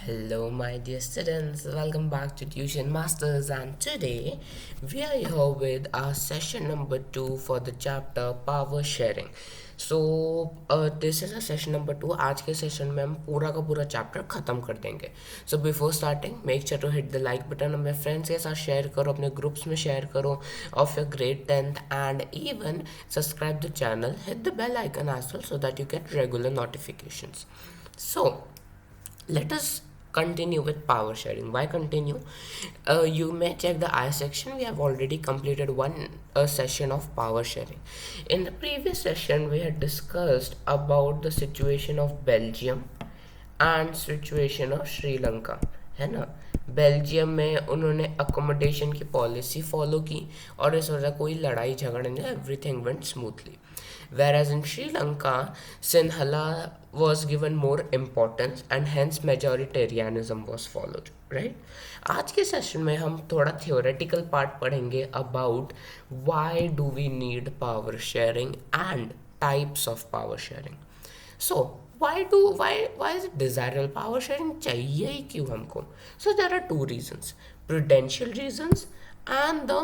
Hello, my dear students. Welcome back to Tuition Masters, and today we are here with our session number 2 for the chapter Power Sharing. This is a session number 2. आज के session में हम पूरा का पूरा chapter ख़त्म कर देंगे. So before starting, make sure to hit the like button. अपने फ्रेंड्स के साथ शेयर करो, अपने ग्रुप्स में शेयर करो of your grade 10th, and even subscribe the channel. Hit the bell icon as well so that you get regular notifications. So let us continue with power sharing. Why continue? You may check the I section. We have already completed one session of power sharing. In the previous session we had discussed about the situation of Belgium and situation of Sri Lanka, है ना. Belgium में उन्होंने accommodation की policy follow की और इस वजह कोई लड़ाई झगड़ा नहीं, everything went smoothly. Whereas in Sri Lanka, Sinhala was given more importance and hence majoritarianism was followed, right? आज के सेशन में हम थोड़ा थियोरेटिकल पार्ट पढ़ेंगे about why do we need power sharing and types of power sharing. So why is it desirable? Power sharing चाहिए ही क्यों हमको? So there are two reasons: prudential reasons and the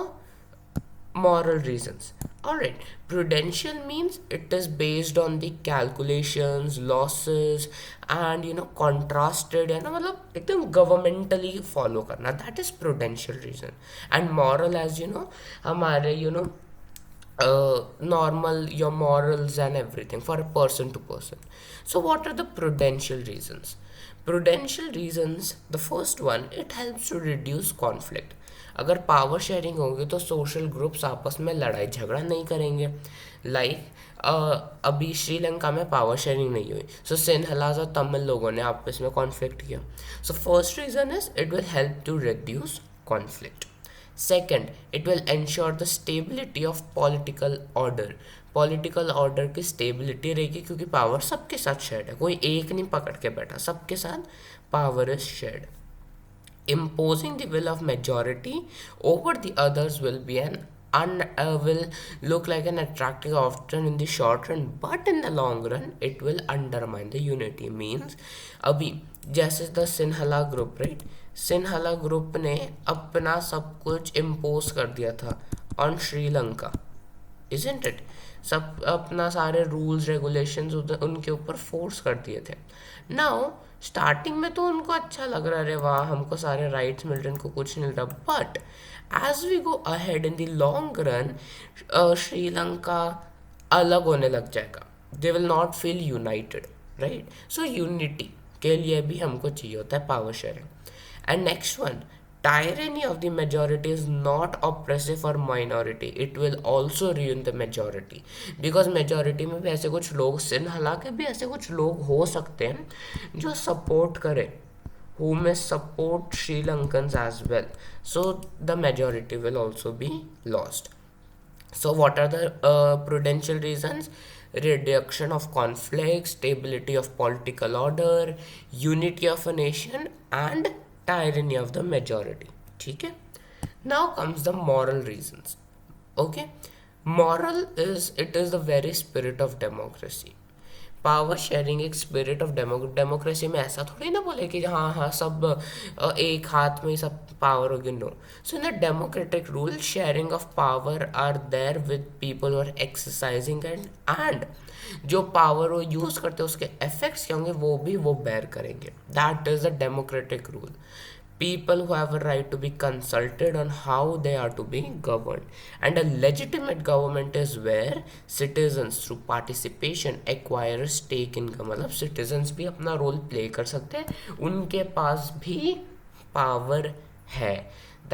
moral reasons. Alright, prudential means it is based on the calculations, losses, and contrasted, मतलब एकदम गवर्नमेंटली follow करना, that is prudential reason. And moral, as हमारे normal, your morals and everything for a person to person. So what are the prudential reasons? Prudential reasons, the first one, it helps to reduce conflict. अगर power sharing होगी तो social groups आपस में लड़ाई झगड़ा नहीं करेंगे. अभी श्रीलंका में पावर शेयरिंग नहीं हुई, सो सिंहलाज और तमिल लोगों ने आपस में कॉन्फ्लिक्ट किया. So first reason is it will help to reduce conflict. Second, it will ensure the stability of political order. Political order की स्टेबिलिटी रहेगी क्योंकि पावर सबके साथ शेयर्ड है, कोई एक नहीं पकड़ के बैठा, सबके साथ power is shared. Imposing the will of majority over the others will be will look like an attractive option in the short run, but in the long run it will undermine the unity. Means अभी जैसे the Sinhala group, right, Sinhala group ने अपना सब कुछ impose कर दिया था on Sri Lanka, isn't it. सब अपना सारे रूल्स रेगुलेशंस उनके ऊपर फोर्स कर दिए थे. नाउ स्टार्टिंग में तो उनको अच्छा लग रहा है, वाह हमको सारे राइट्स मिल रहे, इनको कुछ नहीं मिल रहा. But as we go ahead in the long run, Sri Lanka अलग होने लग जाएगा. They will not feel united, right. So unity के लिए भी हमको चाहिए होता है power sharing. And next one, tyranny of the majority is not oppressive for minority. It will also ruin the majority, because majority में भी ऐसे कुछ लोग, सिन्हला के भी ऐसे कुछ लोग हो सकते हैं जो सपोर्ट करें, who may support Sri Lankans as well. So the majority will also be lost. So what are the prudential reasons? Reduction of conflict, stability of political order, unity of a nation, and tyranny of the majority. ठीक है. Now comes the moral reasons. Okay, moral is, it is the very spirit of democracy. Power sharing एक spirit of democracy में ऐसा थोड़ी ना बोले कि हाँ हाँ सब एक हाथ में ही सब पावर होगी. नो. So in the democratic rule, sharing of power are there with people और एक्सरसाइजिंग एंड जो पावर वो यूज़ करते हैं उसके इफेक्ट्स क्या होंगे वो बेयर करेंगे. That is the democratic rule. People who have a right to be consulted on how they are to be governed, and a legitimate government is where citizens through participation acquire a stake in government. मतलब citizens भी अपना role play कर सकते हैं, उनके पास भी power है.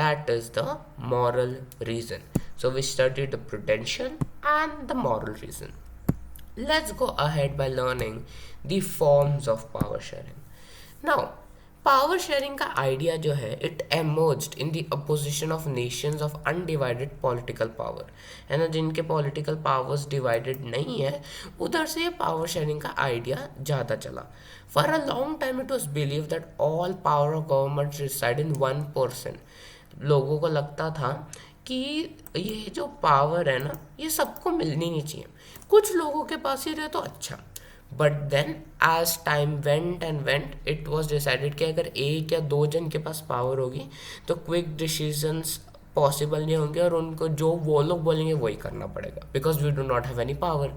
That is the moral reason. So we studied the prudential and the moral reason. Let's go ahead by learning the forms of power sharing. Now, power sharing का idea जो है, it emerged in the opposition of Nations of undivided political power, है ना. जिनके political powers divided नहीं है, उधर से ये पावर शेयरिंग का आइडिया ज़्यादा चला. For a long time it was believe that all power of government reside in one person. लोगों को लगता था कि ये जो पावर है ना, ये सबको मिलनी नहीं चाहिए, कुछ लोगों के पास ही रहे तो अच्छा. But then as time went and went it was decided कि अगर एक या दो जन के पास पावर होगी तो क्विक डिसीजंस पॉसिबल नहीं होंगे और उनको जो वो लोग बोलेंगे वही करना पड़ेगा, because we do not have any power.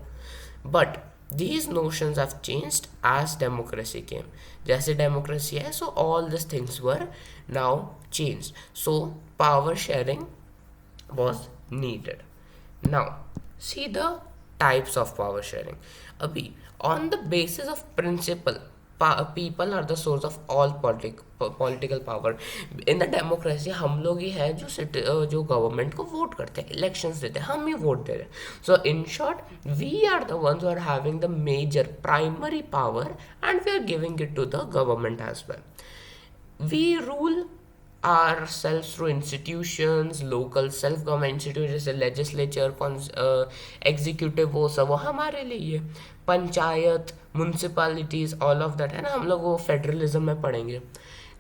But these notions have changed as democracy came. जैसे democracy है, so all these things were now changed. So power sharing was needed. Now see the types of power sharing. अभी on the basis of principle, people are the source of all political power. In the democracy हम लोग ही है जो government को vote करते हैं, elections देते हैं, हम ही वोट दे रहे हैं. So in short we are the ones who are having the major primary power and we are giving it to the government as well. We rule ourselves through institutions, local self government institutions जैसे legislature, executive, वो सब वो हमारे लिए है. Panchayat, municipalities, all of that है ना, हम लोग वो फेडरलिज्म में पढ़ेंगे.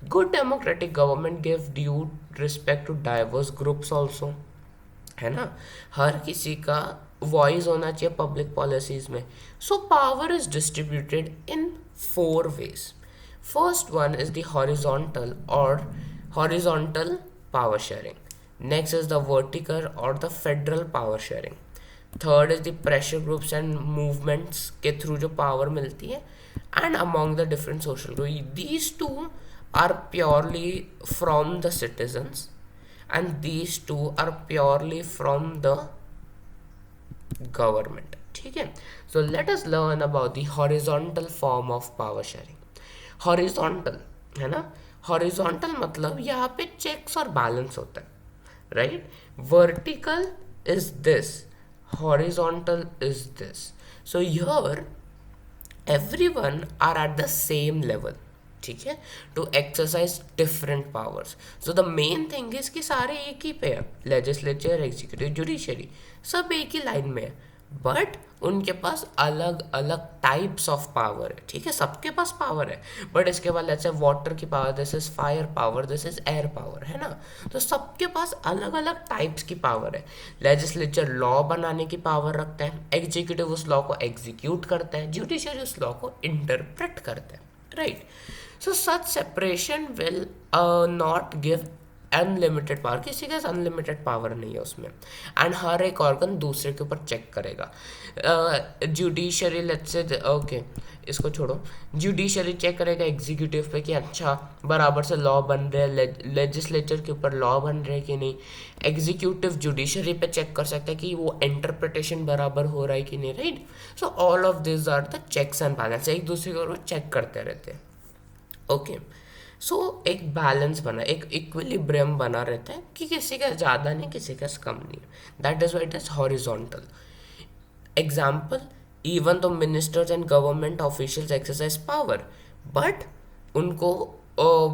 Good democratic government give due respect to diverse groups also, है ना, हर किसी का वॉइस होना चाहिए पब्लिक पॉलिसीज में. So power is distributed in 4 ways. First one is the horizontal power sharing. Next is the vertical or the federal power sharing. Third is the pressure groups and movements के through जो power मिलती है, and among the different social groups. These two are purely from the citizens and these two are purely from the government. ठीक है. So let us learn about the horizontal form of power sharing. Horizontal है ना, horizontal मतलब यहाँ पे checks और balance होता है, right. Vertical is this, horizontal is this. So here everyone are at the same level, ठीक है, to exercise different powers. So the main thing is कि सारे एक ही पे है, लेजिस्लेचर, एग्जीक्यूटिव, जुडिशरी, सब एक ही लाइन में है, बट उनके पास अलग अलग टाइप्स ऑफ पावर है. ठीक है, सबके पास पावर है, बट इसके बाद जैसे वाटर की power, this is fire power, this is air power, है ना. तो सबके पास अलग अलग टाइप्स की पावर है. लेजिस्लेचर लॉ बनाने की पावर रखता है, एग्जीक्यूटिव उस लॉ को एग्जीक्यूट करता है, जुडिशरी उस लॉ को इंटरप्रेट करता है, right. So such separation will not give unlimited power. किसी के अनलिमिटेड पावर नहीं है उसमें, एंड हर एक ऑर्गन दूसरे के ऊपर चेक करेगा. जुडिशरी लेट्स से, ओके इसको छोड़ो, जुडिशरी चेक करेगा एग्जीक्यूटिव पे कि अच्छा बराबर से लॉ बन रहे हैं, लेजिस्लेचर के ऊपर लॉ बन रहे हैं कि नहीं. एग्जीक्यूटिव जुडिशरी पे चेक कर सकता है कि वो इंटरप्रिटेशन बराबर हो रहा है कि नहीं, right. So all of this are the checks and balance, एक दूसरे को चेक करते रहते हैं. ओके, सो एक बैलेंस बना, एक इक्विलिब्रियम बना रहता है कि किसी का ज़्यादा नहीं, किसी का कम नहीं. That is why it is horizontal. Example, even though ministers and government officials exercise power, but उनको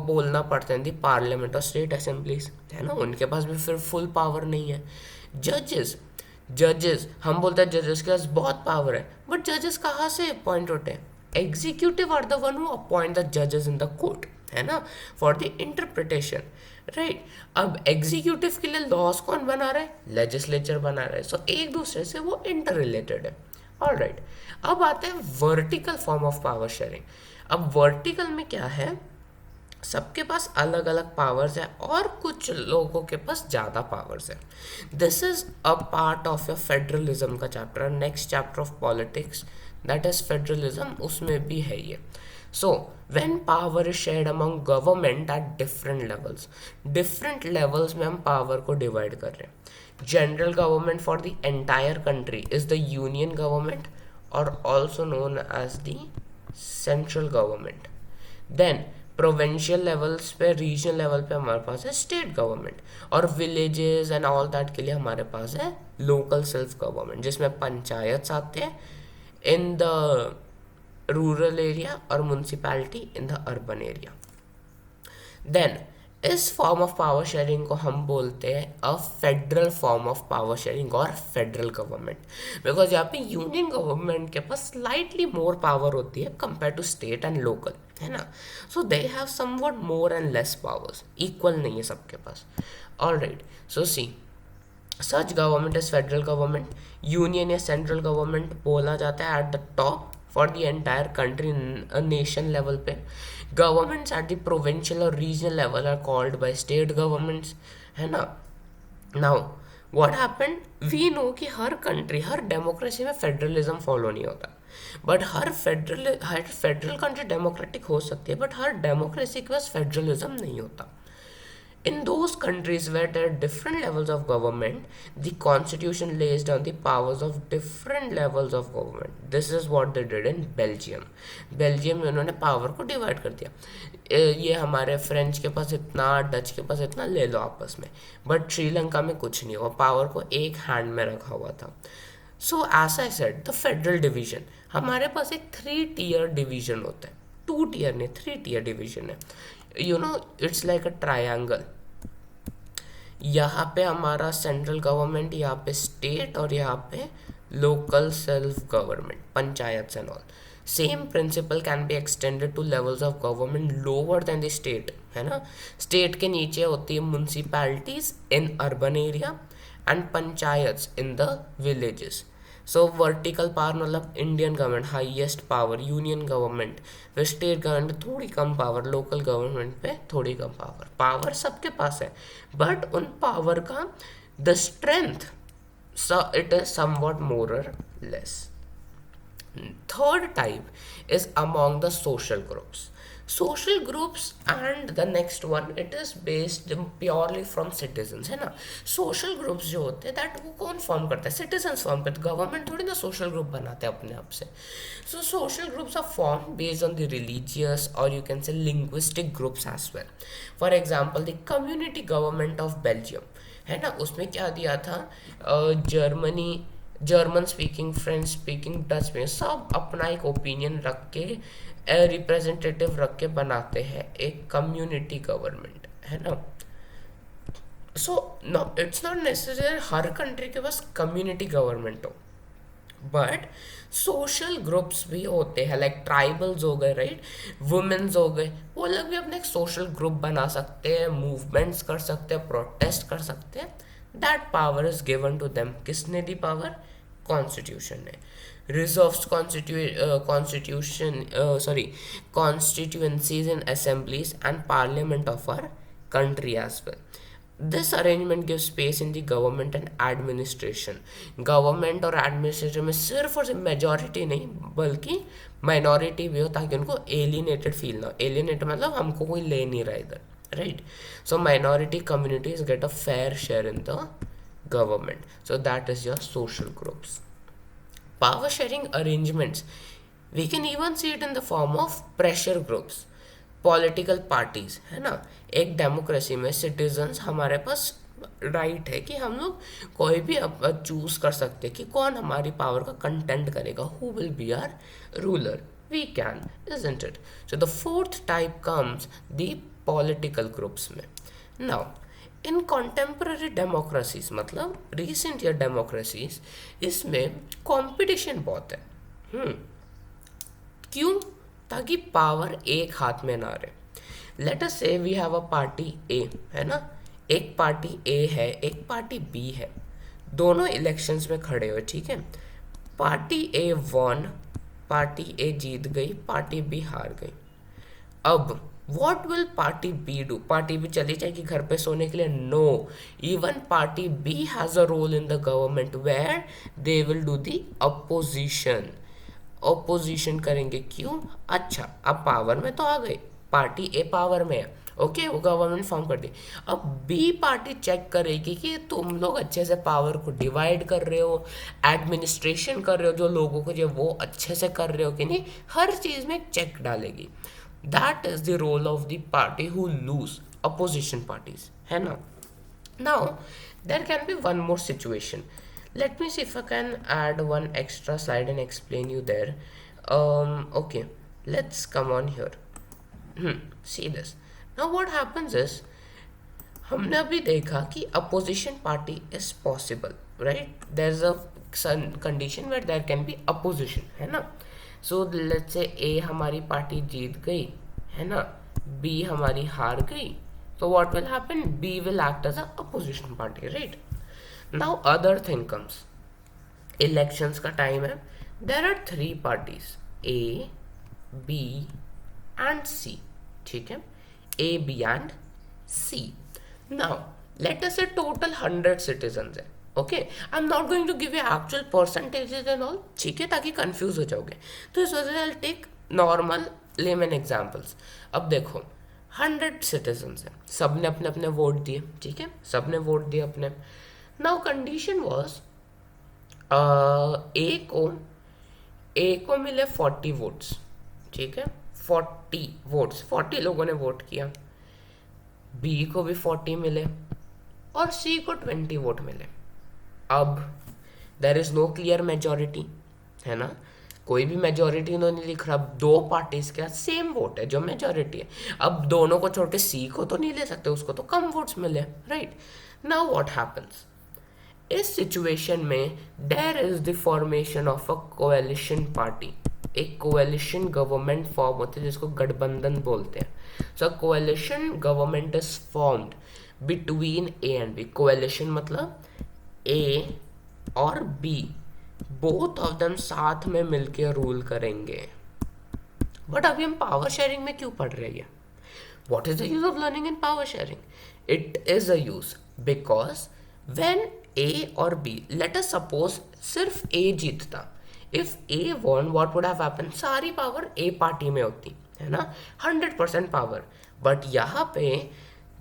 बोलना पड़ता है दी पार्लियामेंट और स्टेट असेंबलीज, है ना, उनके पास भी फिर फुल पावर नहीं है. जजेस हम बोलते हैं जजेस के पास बहुत पावर है, बट जजेस कहाँ से अपॉइंट होते हैं? Executive are the one who appoint the जजेस इन द कोर्ट, है ना, फॉर द इंटरप्रिटेशन, राइट. अब एग्जीक्यूटिव के लिए लॉस कौन बना रहा है? लेजिस्लेचर बना रहा है. सो एक दूसरे से वो इंटर रिलेटेड है. ऑलराइट, अब आते हैं vertical form of power sharing. अब वर्टिकल में क्या है, सबके पास अलग अलग पावर्स है और कुछ लोगों के पास ज़्यादा पावर्स है. This is a part of your federalism का chapter, next chapter of politics, that is federalism, उसमें भी है ये. So when power is shared among government at different levels में हम पावर को डिवाइड कर रहे हैं. General government for the entire country is the union government और also known as the central government. Then provincial levels पे, regional level पे हमारे पास है स्टेट गवर्नमेंट, और विलेजेस एंड ऑल दैट के लिए हमारे पास है लोकल सेल्फ गवर्नमेंट, जिसमें पंचायत आते हैं इन द रूरल एरिया और municipality in the urban area. Then इस फॉर्म ऑफ पावर शेयरिंग को हम बोलते हैं a federal form of power sharing और फेडरल गवर्नमेंट, बिकॉज यहाँ पे यूनियन गवर्नमेंट के पास स्लाइटली मोर पावर होती है compare to state and local, है ना. So they have somewhat more and less powers, equal नहीं है सबके पास. Alright, so see such government is federal government, union या सेंट्रल गवर्नमेंट बोला जाता है at the top for the entire country nation level पे. गवर्नमेंट्स एट द प्रोविंशियल और regional level are called by state governments, है ना. Now what happened, we know कि हर country, हर democracy में फेडरलिज्म फॉलो नहीं होता. But her federal country democratic हो सकती है, बट हर डेमोक्रेसी के पास फेडरलिज्म नहीं होता. In those countries where there are different levels of government, the constitution lays down the powers of different levels of government. This is what they did in Belgium. Belgium में उन्होंने power को divide कर दिया. ये हमारे French के पास इतना, Dutch के पास इतना, ले लो आपस में. बट श्रीलंका में कुछ नहीं हुआ, पावर को एक हैंड में रखा हुआ था. So as I said, the federal division, हमारे पास एक 3 tier डिवीजन होता है. 2 tier नहीं, 3 tier डिवीजन है. You know, it's like a triangle. यहाँ पे हमारा सेंट्रल गवर्नमेंट, यहाँ पे स्टेट और यहाँ पे local self government, panchayat and all. Same principle can be extended to levels of government lower than the state, है ना. स्टेट के नीचे होती है municipalities in urban area and panchayats in the villages. So vertical power मतलब Indian government highest power, union government, फिर state government थोड़ी कम पावर, लोकल गवर्नमेंट पे थोड़ी कम पावर. पावर सबके पास है, बट उन पावर का the strength it is somewhat more और less. Third type is among the social groups. Social groups and the next one, it is based purely from citizens, है ना. social groups जो होते हैं that वो कौन फॉर्म करता है, citizens फॉर्म करते हैं, गवर्नमेंट थोड़ी ना social group बनाते हैं अपने आप से. so social groups are formed based on the religious or you can say linguistic groups as well. for example, the community government of Belgium, है ना, उसमें क्या दिया था, Germany, German speaking, French speaking, Dutch speaking, सब अपना एक opinion रख के, रिप्रेजेंटेटिव रख के बनाते हैं एक कम्युनिटी गवर्नमेंट, है ना. So no, it's not necessary हर कंट्री के पास कम्युनिटी गवर्नमेंट हो, बट सोशल ग्रुप्स भी होते हैं, लाइक ट्राइबल्स हो गए, राइट, वुमेन्स हो गए, वो लोग भी अपने एक सोशल ग्रुप बना सकते हैं, मूवमेंट्स कर सकते हैं, प्रोटेस्ट कर सकते हैं. That power is given to them. किसने दी पावर, कॉन्स्टिट्यूशन ने. Reserves constituencies in assemblies and parliament of our country as well. This arrangement gives space in the government and administration. Government और एडमिनिस्ट्रेशन में सिर्फ और सिर्फ मेजॉरिटी नहीं बल्कि माइनॉरिटी भी हो, ताकि उनको एलिनेटेड फील ना हो. एलिनेटेड मतलब हमको कोई ले नहीं रहा इधर, right. So minority communities get a fair share in the government. So that is your social groups. Power sharing arrangements, we can even see it in the form of pressure groups, political parties, है ना. एक democracy में citizens, हमारे पास right है कि हम लोग कोई भी चूज कर सकते हैं कि कौन हमारी पावर का कंटेंट करेगा, who will be our ruler. We can, isn't it? So the fourth type comes the political groups में. नाउ इन कॉन्टेम्पररी डेमोक्रेसीज, मतलब रिसेंट ईयर डेमोक्रेसीज, इसमें कंपटीशन बहुत है. क्यों, ताकि पावर एक हाथ में ना रहे. लेट अस से वी हैव अ पार्टी ए, है ना, एक पार्टी ए है, एक पार्टी बी है, दोनों इलेक्शंस में खड़े हुए, ठीक है. पार्टी ए वन, पार्टी ए जीत गई, पार्टी बी हार गई. अब what will party B do? Party B चली जाएगी घर पे सोने के लिए? No, even party B has a role in the government where they will do the opposition. opposition करेंगे. क्यों? अच्छा, अब पावर में तो आ गए, पार्टी ए पावर में है, ओके, वो गवर्नमेंट फॉर्म कर दी. अब बी पार्टी चेक करेगी कि तुम लोग अच्छे से पावर को डिवाइड कर रहे हो, एडमिनिस्ट्रेशन कर रहे हो, जो लोगों को जो वो अच्छे से कर रहे हो कि नहीं, हर चीज़ में चेक डालेगी. That is the role of the party who lose, opposition parties, है ना. Now there can be one more situation. Let me see if I can add one extra slide and explain you there. Okay, let's come on here. See this. Now what happens is, हमने अभी देखा कि opposition party is possible, right? There's a condition where there can be opposition, है ना. So let's say ए हमारी party जीत गई, है ना, बी हमारी हार गई, तो what will happen, B will act as a opposition party, right. Now other thing comes, elections का टाइम है, there are 3 parties, A, B and C. ठीक है, A, B and C. Now let us say total 100 citizens है. Okay, I am not going to give you actual percentages and all, ठीक है, ताकि confuse हो जाओगे. तो इस वजह से I take normal layman examples. अब देखो 100 सिटीजन्स हैं, सब ने अपने अपने वोट दिए, ठीक है, सब ने वोट दिए अपने. नाउ कंडीशन वॉज ए को मिले 40 वोट्स, ठीक है, 40 वोट्स, 40 लोगों ने वोट किया. बी को भी 40 मिले और सी को 20 वोट मिले. अब there is no clear majority, है ना, कोई भी मेजोरिटी उन्होंने लिख रहा. दो पार्टीज के सेम वोट है जो मेजोरिटी है. अब दोनों को छोड़ के सी को तो नहीं ले सकते, उसको तो कम वोट्स मिले, राइट. नाउ व्हाट हैपेंस इस सिचुएशन में, there is the formation of a coalition party. एक कोएलिशन गवर्नमेंट फॉर्म होती है जिसको गठबंधन बोलते हैं. So coalition government is formed between A and B. Coalition मतलब ए और बी बोथ ऑफ देम साथ में मिलके रूल करेंगे. बट अभी हम पावर शेयरिंग में क्यों पढ़ रहे हैं? What is the use of learning in power sharing? It is a use because when A or B, let us suppose सिर्फ A जीतता, if A won, what would have happened? सारी power A party में होती है ना, 100% power. But यहाँ पे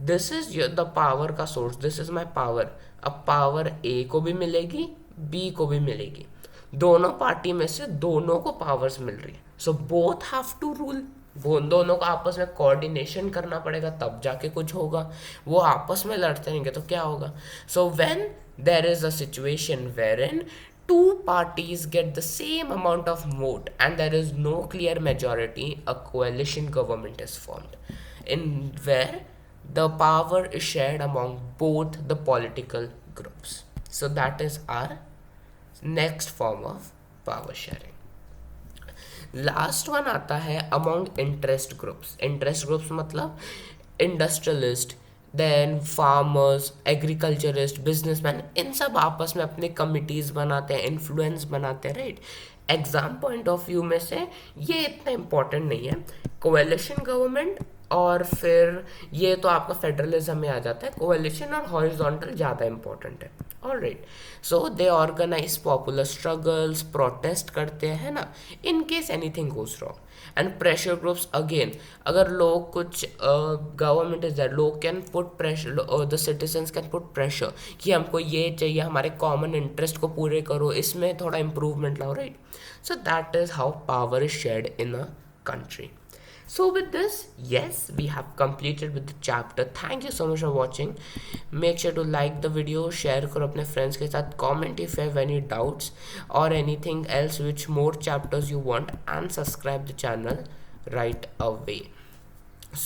this is the power का source, this is my power. अब पावर A को भी मिलेगी, B को भी मिलेगी, दोनों पार्टी में से दोनों को पावर्स मिल रही है. So both have to rule. वो दोनों को आपस में कोऑर्डिनेशन करना पड़ेगा, तब जाके कुछ होगा. वो आपस में लड़ते रहेंगे तो क्या होगा? So when there is a situation wherein two parties get the same amount of vote and there is no clear majority, a coalition government is formed in where the power is shared among both the political groups. So that is our next form of power sharing. Last one आता है among interest groups. Interest groups मतलब industrialist, then farmers, agriculturist, businessman, इन सब आपस में अपने committees बनाते हैं, इन्फ्लुएंस बनाते हैं, right. Exam point of view में से ये इतना इम्पोर्टेंट नहीं है. कोएलिशन गवर्नमेंट और फिर ये तो आपका फेडरलिज्म में आ जाता है. कोएलिशन और हॉरिजॉन्टल ज़्यादा इंपॉर्टेंट है. Alright, so they organise popular struggles, protest करते हैं ना, in case anything goes wrong. And pressure groups again, अगर लोग कुछ गवर्नमेंट इज दैट, लोग can put pressure, the citizens can put pressure कि हमको ये चाहिए, हमारे कॉमन इंटरेस्ट को पूरे करो, इसमें थोड़ा इम्प्रूवमेंट लाओ, right. So that is how power is shared in a country. So with this, yes, we have completed with the chapter. Thank you so much for watching. Make sure to like the video, share करो अपने friends के साथ, comment if you have any doubts or anything else which more chapters you want, and subscribe the channel right away.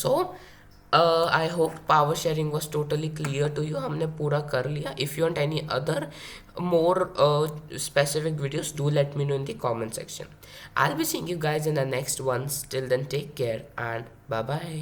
So I hope power sharing was totally clear to you. हमने पूरा कर लिया. If you want any other more specific videos, do let me know in the comment section. I'll be seeing you guys in the next ones. Till then, take care and bye bye.